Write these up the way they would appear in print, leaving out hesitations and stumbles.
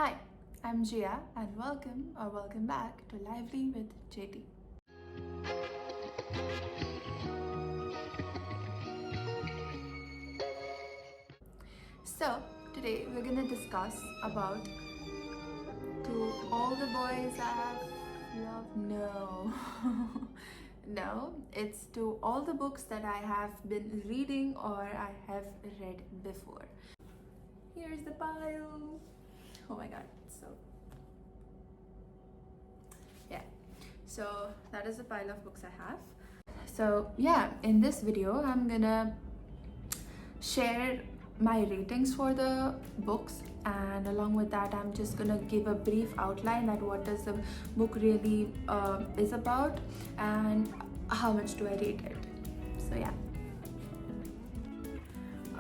Hi, I'm Jia and welcome back to Lively with JT. So, today we're gonna discuss about to all the boys I have loved. No. No, it's to all the books that I have been reading or I have read before. Here's the pile. Oh my god, so yeah, so that is the pile of books I have. So yeah, in this video I'm gonna share my ratings for the books, and along with that I'm just gonna give a brief outline that what does the book really is about and how much do I rate it. So yeah,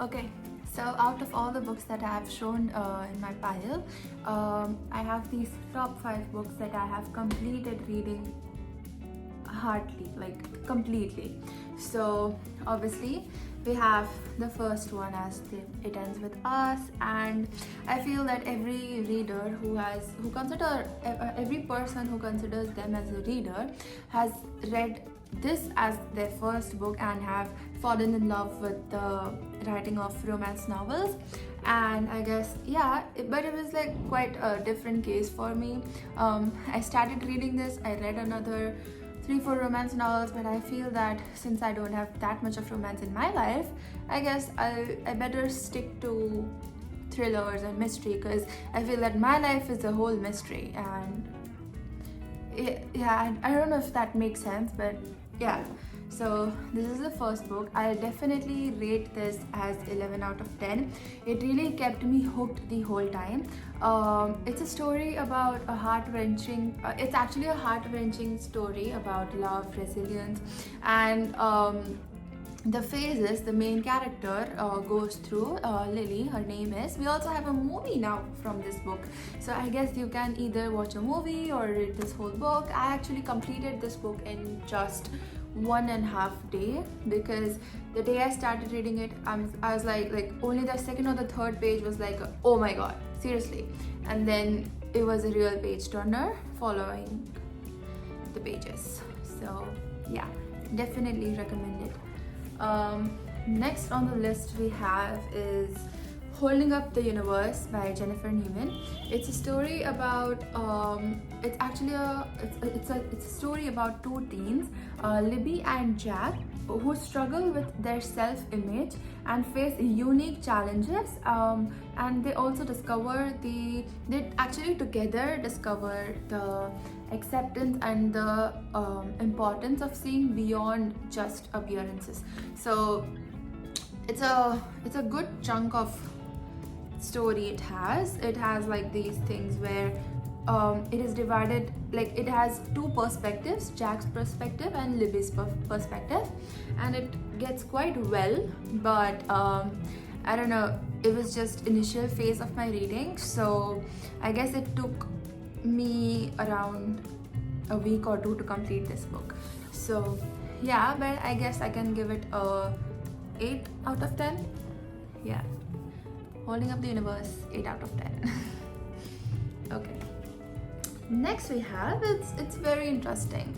okay. So out of all the books that I have shown in my pile, I have these top 5 books that I have completed reading hardly, like completely. So obviously we have the first one as It Ends With Us, and I feel that every reader every person who considers them as a reader has read this as their first book and have fallen in love with the writing of romance novels. And I guess but it was like quite a different case for me. I started reading this, I read another 3-4 romance novels, but I feel that since I don't have that much of romance in my life, I guess I better stick to thrillers and mystery, because I feel that my life is a whole mystery. And yeah, I don't know if that makes sense, but yeah. So this is the first book. I'll definitely rate this as 11 out of 10. It really kept me hooked the whole time. It's a story about a heart-wrenching, it's actually a heart-wrenching story about love, resilience, and the phases the main character goes through. Lily, her name is. We also have a movie now from this book, so I guess you can either watch a movie or read this whole book. I actually completed this book in just 1.5 day, because the day I started reading it, I was like only the second or the third page was like, oh my god, seriously. And then it was a real page turner following the pages. So yeah, definitely recommend it. Next on the list we have is Holding Up the Universe by Jennifer Newman. It's a story about it's a story about 2 teens, Libby and Jack, who struggle with their self-image and face unique challenges, and they also they actually together discover the acceptance and the importance of seeing beyond just appearances. So it's a good chunk of story. It has like these things where it is divided, like it has 2 perspectives, Jack's perspective and Libby's perspective, and it gets quite well. But I don't know, it was just initial phase of my reading, so I guess it took me around a week or 2 to complete this book. So yeah, but I guess I can give it a 8 out of 10. Yeah, Holding Up the Universe, 8 out of 10. Okay, next we have, it's very interesting.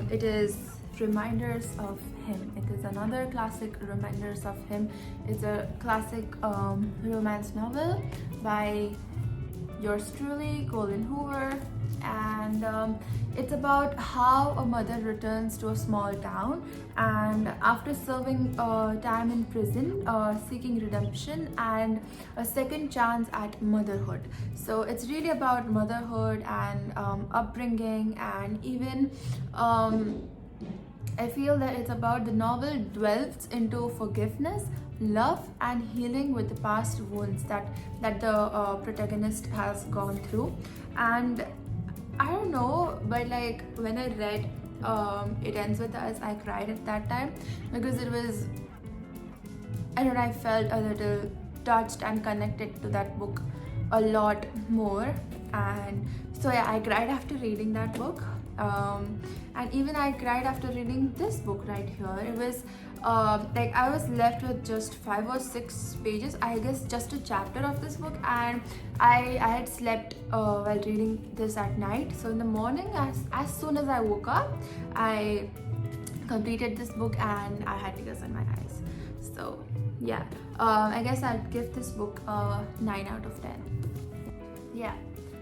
It is Reminders of Him. It is another classic, Reminders of Him. It's a classic romance novel by yours truly, Colin Hoover, and it's about how a mother returns to a small town, and after serving time in prison, seeking redemption and a second chance at motherhood. So it's really about motherhood and upbringing, and even I feel that it's about the novel delves into forgiveness, love, and healing with the past wounds that the protagonist has gone through. And I don't know, but like when I read It Ends With Us, I cried at that time, because it was, I don't know, I felt a little touched and connected to that book a lot more. And so yeah, I cried after reading that book. And even I cried after reading this book right here. It was Like I was left with just 5 or 6 pages, I guess just a chapter of this book, and I had slept while reading this at night. So in the morning, as soon as I woke up, I completed this book and I had tears in my eyes. So yeah, I guess I'd give this book a 9 out of 10. Yeah.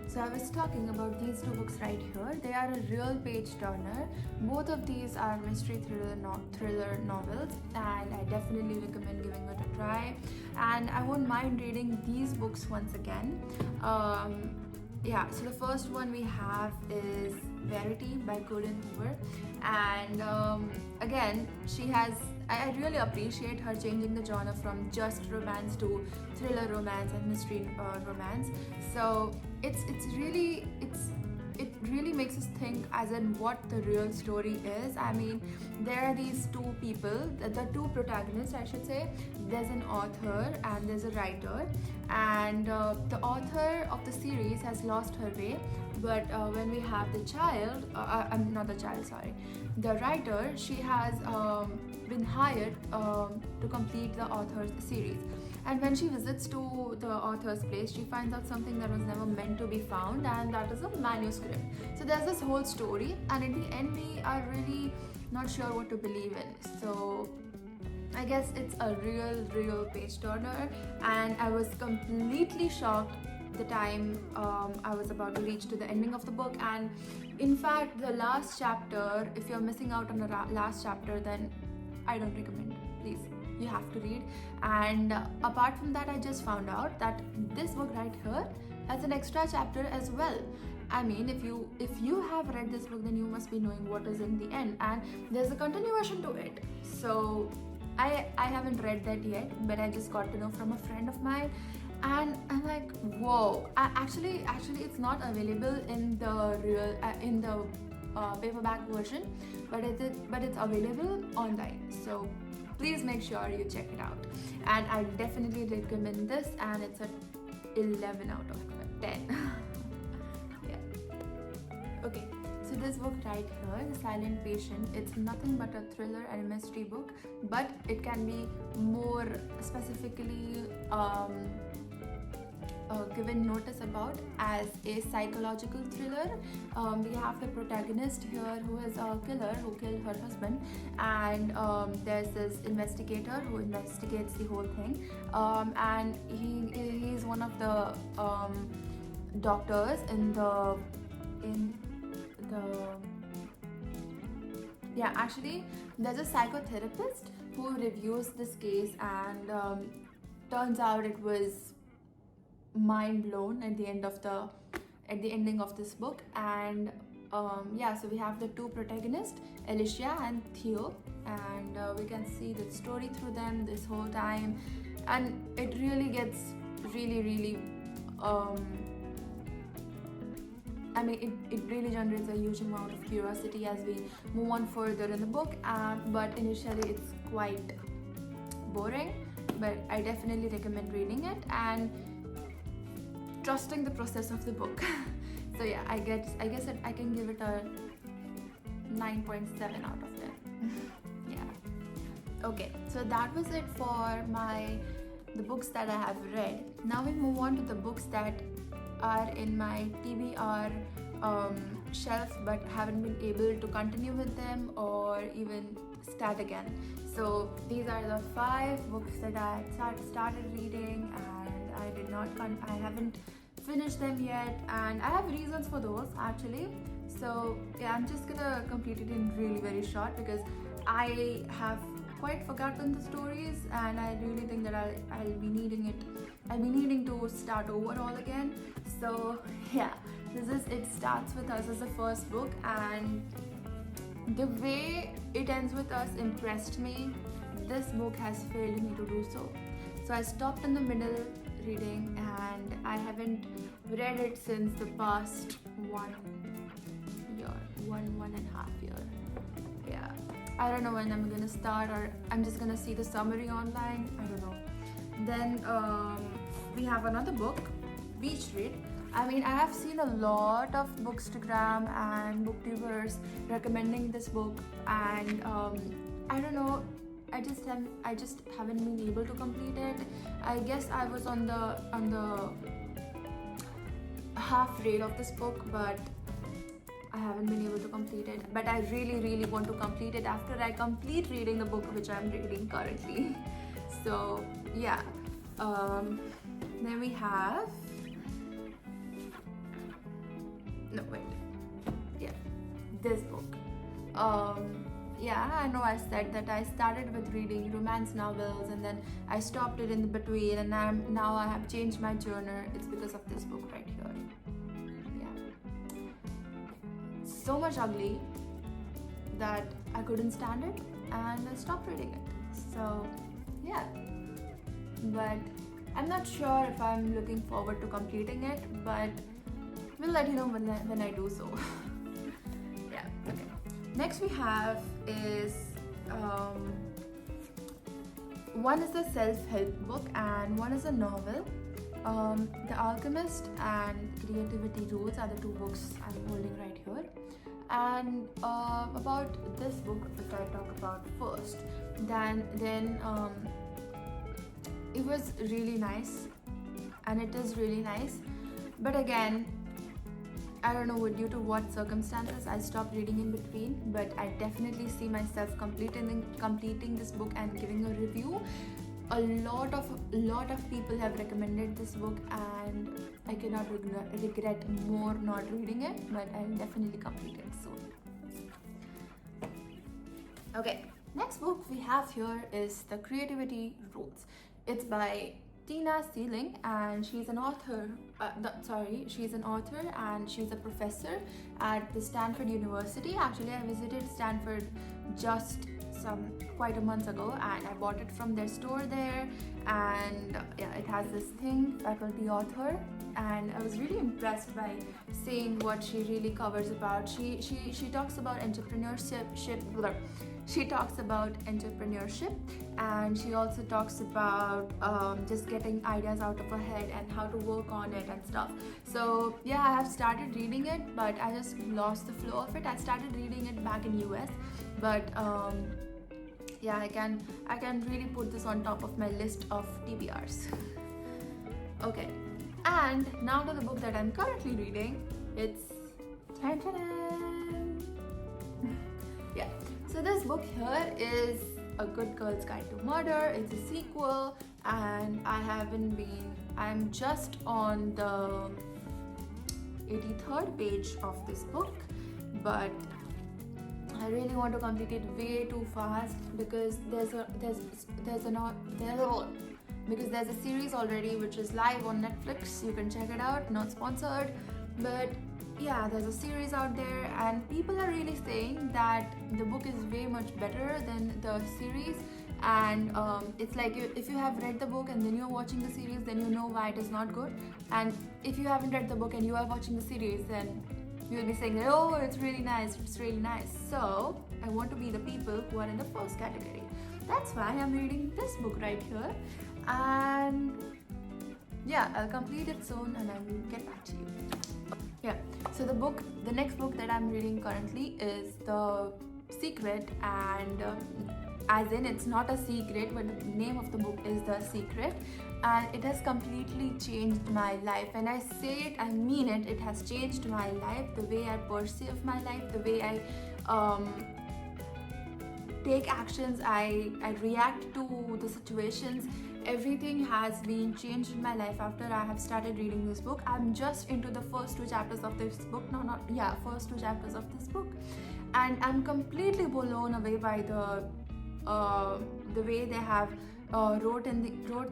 So I was talking about these two books right here. They are a real page turner. Both of these are mystery thriller novels, and I definitely recommend giving it a try. And I won't mind reading these books once again. Yeah, so the first one we have is Verity by Colin Hoover, and again, I really appreciate her changing the genre from just romance to thriller romance and mystery romance. So it really makes us think as in what the real story is. I mean, there are these two people, the two protagonists, I should say. There's an author and there's a writer, and the author of the series has lost her way. But when we have the child, not the child, sorry, the writer, she has been hired to complete the author's series. And when she visits to the author's place, she finds out something that was never meant to be found, and that is a manuscript. So there's this whole story, and in the end, we are really not sure what to believe in. So I guess it's a real page turner, and I was completely shocked the time I was about to reach to the ending of the book. And in fact, the last chapter, if you're missing out on the last chapter, then I don't recommend. Please, you have to read. And apart from that, I just found out that this book right here has an extra chapter as well. I mean, if you have read this book, then you must be knowing what is in the end, and there's a continuation to it. So I haven't read that yet, but I just got to know from a friend of mine, and I'm like, whoa! Actually, it's not available in the paperback version, but it's available online. So please make sure you check it out, and I definitely recommend this, and it's an 11 out of 10. Yeah. Okay. So this book right here, The Silent Patient, it's nothing but a thriller and a mystery book, but it can be more specifically given notice about as a psychological thriller. We have the protagonist here who is a killer who killed her husband, and there's this investigator who investigates the whole thing, and he's one of the doctors in the yeah, actually there's a psychotherapist who reviews this case, and turns out it was mind blown at the ending of this book. And yeah, so we have the two protagonists, Alicia and Theo, and we can see the story through them this whole time, and it really gets really I mean, it really generates a huge amount of curiosity as we move on further in the book, but initially it's quite boring, but I definitely recommend reading it and trusting the process of the book. So yeah, I guess I can give it a 9.7 out of 10. Yeah. Okay, so that was it for the books that I have read. Now we move on to the books that are in my TBR shelf but haven't been able to continue with them or even start again. So these are the 5 books that I started reading, and I haven't finished them yet, and I have reasons for those actually. So yeah, I'm just gonna complete it in really very short because I have quite forgotten the stories, and I really think that I'll be needing to start over all again. So yeah, it starts with Us as the first book, and the way it ends with Us impressed me. This book has failed me to do so. So I stopped in the middle reading, and I haven't read it since the past 1 and a half year. Yeah, I don't know when I'm gonna start, or I'm just gonna see the summary online. I don't know. Then we have another book, Beach Read. I mean, I have seen a lot of bookstagram and booktubers recommending this book, and I don't know, I just haven't been able to complete it. I guess I was on the half rate of this book, but I haven't been able to complete it. But I really want to complete it after I complete reading the book which I'm reading currently. So yeah. Then we have this book. Yeah, I know I said that I started with reading romance novels and then I stopped it in the between, and now I have changed my genre. It's because of this book right here. Yeah, so much ugly that I couldn't stand it and I stopped reading it. So yeah, but I'm not sure if I'm looking forward to completing it, but we'll let you know when I do so. Yeah, okay. Next we have is one is a self-help book and one is a novel. The Alchemist and Creativity Rules are the two books I'm holding right here. And about this book, if I talk about first, then it was really nice, and it is really nice. But again, I don't know due to what circumstances I stopped reading in between, but I definitely see myself completing this book and giving a review. A lot of people have recommended this book, and I cannot regret more not reading it, but I'll definitely complete it soon. Okay, next book we have here is The Creativity Rules. It's by Tina Sealing, and she's an author. She's an author and she's a professor at the Stanford University. Actually, I visited Stanford just quite a month ago, and I bought it from their store there. And yeah, it has this thing, faculty author, and I was really impressed by seeing what she really covers about. She talks about entrepreneurship. She talks about entrepreneurship, and she also talks about just getting ideas out of her head and how to work on it and stuff. So yeah, I have started reading it, but I just lost the flow of it. I started reading it back in US, but yeah, I can really put this on top of my list of TBRs. Okay, and now to the book that I'm currently reading. It's yeah. So this book here is A Good Girl's Guide to Murder. It's a sequel, and I'm just on the 83rd page of this book, but I really want to complete it way too fast because there's a series already which is live on Netflix. You can check it out, not sponsored, but yeah, there's a series out there, and people are really saying that the book is way much better than the series. And it's like if you have read the book and then you're watching the series, then you know why it is not good. And if you haven't read the book and you are watching the series, then you'll be saying, oh, it's really nice, it's really nice. So I want to be the people who are in the first category. That's why I'm reading this book right here. And yeah, I'll complete it soon and I will get back to you. Yeah, so the next book that I'm reading currently is The Secret, and as in it's not a secret, but the name of the book is The Secret, and it has completely changed my life. When I say it, I mean it. It has changed my life, the way I perceive my life, the way I take actions, I react to the situations. Everything has been changed in my life after I have started reading this book. I'm just into the first two chapters of this book. First two chapters of this book, and I'm completely blown away by the way they have wrote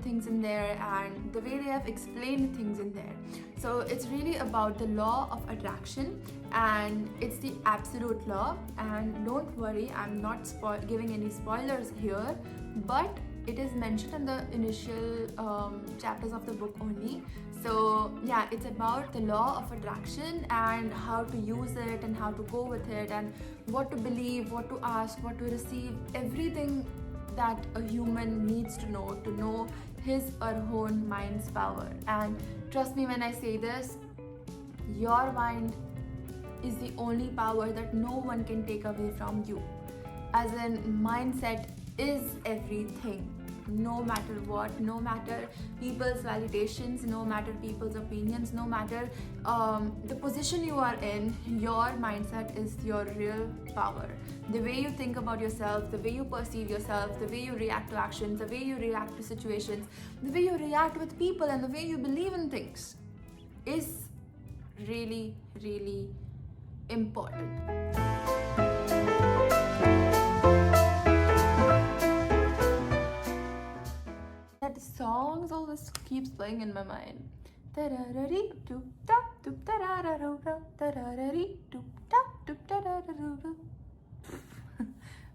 things in there, and the way they have explained things in there. So it's really about the law of attraction, and it's the absolute law. And don't worry, I'm not giving any spoilers here, but it is mentioned in the initial chapters of the book only. So yeah, it's about the law of attraction and how to use it and how to go with it and what to believe, what to ask, what to receive, everything that a human needs to know his or her own mind's power. And trust me when I say this, your mind is the only power that no one can take away from you. As in, mindset is everything. No matter what, no matter people's validations, no matter people's opinions, no matter the position you are in, your mindset is your real power. The way you think about yourself, the way you perceive yourself, the way you react to actions, the way you react to situations, the way you react with people, and the way you believe in things is really, really important. That songs always keeps playing in my mind.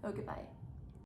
Okay, bye.